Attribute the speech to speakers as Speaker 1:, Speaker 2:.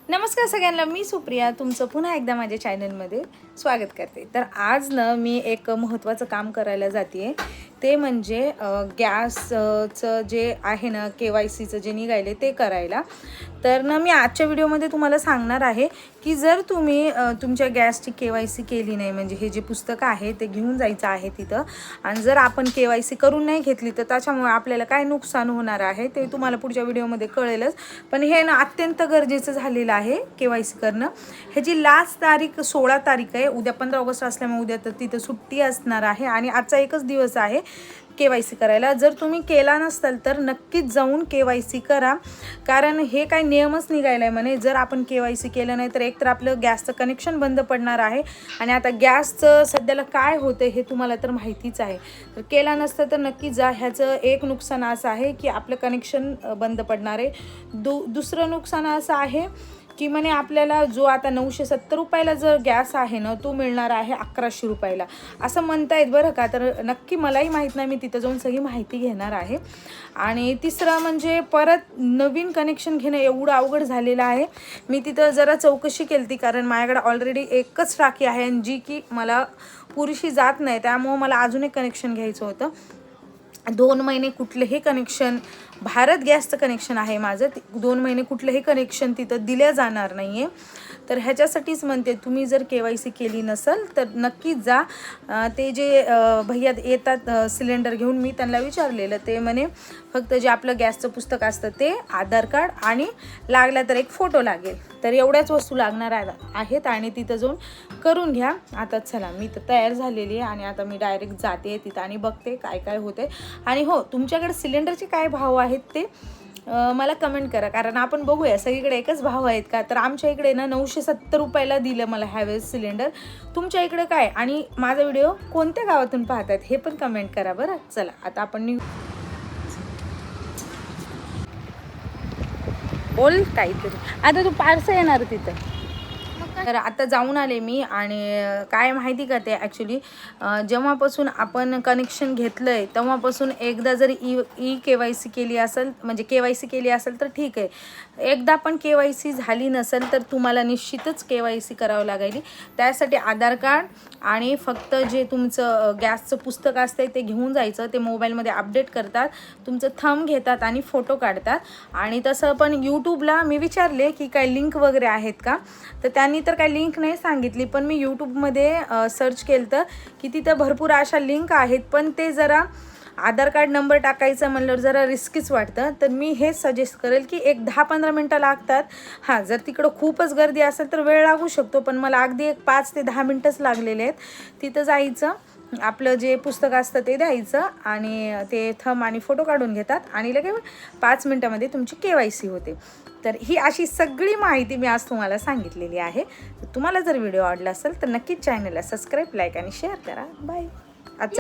Speaker 1: नमस्कार सगळ्यांना, मी सुप्रिया तुमचं पुन्हा एकदा माझ्या चॅनलमध्ये स्वागत करते। तर आज ना मी एक महत्त्वाचं काम करायला जाते, ते म्हणजे गॅसचं जे आहे ना KYCचं जे निघाले ते करायला। तर ना मी आजच्या व्हिडिओमध्ये तुम्हाला सांगणार आहे की जर तुम्ही तुमच्या गॅसची KYC केली नाही, म्हणजे हे जे पुस्तक आहे ते घेऊन जायचं आहे तिथं, आणि जर आपण KYC करून नाही घेतली तर त्याच्यामुळे आपल्याला काय नुकसान होणार आहे ते तुम्हाला पुढच्या व्हिडिओमध्ये कळेलच। पण हे ना अत्यंत गरजेचं झालेलं आहे KYC करणं। ह्याची लास्ट तारीख 16 तारीख आहे, उद्या 15 ऑगस्ट असल्यामुळे उद्या तर तिथं सुट्टी असणार आहे आणि आजचा एकच दिवस आहे KYC करायला। जर तुम्ही केला नसाल तर नक्कीच जाऊन KYC करा, कारण हे काय नियमच निघायला आहे म्हणे, जर आपण KYC केलं नाही तर एकतर आपलं गॅसचं कनेक्शन बंद पडणार आहे, आणि आता गॅसचं सध्याला काय होतं हे तुम्हाला तर माहितीच आहे। तर केला नसतं तर नक्की जा। ह्याचं एक नुकसान असं आहे की आपलं कनेक्शन बंद पडणार आहे। दुसरं नुकसान असं आहे की म्हणे आपल्याला जो आता 970 रुपयाला जर गॅस आहे ना तो मिळणार आहे 1100 रुपयाला असं म्हणतायत बरं का। तर नक्की मलाही माहीत नाही, मी तिथं जाऊन सगळी माहिती घेणार आहे। आणि तिसरं म्हणजे परत नवीन कनेक्शन घेणं एवढं अवघड झालेलं आहे। मी तिथं जरा चौकशी केली, कारण माझ्याकडे ऑलरेडी एकच टाकी आहे जी की मला पुरेशी जात नाही, त्यामुळे मला अजून एक कनेक्शन घ्यायचं होतं। 2 महिने कुठलेही कनेक्शन, भारत गॅसचं कनेक्शन आहे माझं, 2 महिने कुठलेही कनेक्शन तिथं दिल्या जाणार नाही आहे। तर ह्याच्यासाठीच म्हणते, तुम्ही जर KYC केली नसेल तर नक्कीच जा। ते जे भैया येतात सिलेंडर घेऊन, मी त्यांना विचारलेलं, ते म्हणे फक्त जे आपलं गॅसचं पुस्तक असतं ते, आधार कार्ड आणि लागला तर एक फोटो लागेल, तर एवढ्याच वस्तू लागणार आहेत आणि तिथं जाऊन करून घ्या। आता चला मी तर तयार झालेली आहे आणि आता मी डायरेक्ट जाते तिथं आणि बघते काय काय होते। आणि हो, तुमच्याकडे सिलेंडरचे काय भाव आहेत ते मला कमेंट करा, कारण आपण बघूया सगळीकडे एकच भाव आहेत का। तर आमच्या इकडे ना 970 रुपयाला दिलं मला ह्यावेळेस सिलेंडर। तुमच्या इकडे काय, आणि माझा व्हिडिओ कोणत्या गावातून पाहतात हे पण कमेंट करा बरं। चला आता आपण बोल काहीतरी, आता तू पार्सल येणार तिथं। तर आता जाऊन आले मी, आणि काय माहिती का, ते ॲक्च्युली जेव्हापासून आपण कनेक्शन घेतलं आहे तेव्हापासून एकदा जरी KYC केली असेल, म्हणजे KYC केली असेल तर ठीक आहे। एकदा पण KYC झाली नसेल तर तुम्हाला निश्चितच KYC करावं लागेल। त्यासाठी आधार कार्ड आणि फक्त जे तुमचं गॅसचं पुस्तक असतं ते घेऊन जायचं। ते मोबाईलमध्ये अपडेट करतात, तुमचं थंब घेतात आणि फोटो काढतात। आणि तसं पण यूट्यूबला मी विचारले की काय लिंक वगैरे आहेत का, तर त्यांनी तर काही लिंक नाही सांगितली, पण मी यूट्यूबमध्ये सर्च केलं तर की तिथं भरपूर अशा लिंक आहेत, पण ते जरा आधार कार्ड नंबर टाकायचं म्हणल्यावर जरा रिस्कीच वाटतं। तर मी हेच सजेस्ट करेल की एक 10-15 मिनटं लागतात। हां, जर तिकडं खूपच गर्दी असेल तर वेळ लागू शकतो, पण मला अगदी एक 5 ते 10 मिनटंच लागलेले आहेत। तिथं जायचं, आपलं जे पुस्तक असतं ते द्यायचं आणि ते थंब आणि फोटो काढून घेतात आणि लगेच 5 मिनटामध्ये तुमची KYC होते। तर ही अशी सगळी माहिती मी आज तुम्हाला सांगितलेली आहे। तुम्हाला जर व्हिडिओ आवडला असेल तर नक्कीच चॅनलला सबस्क्राईब, लाईक आणि शेअर करा। बाय।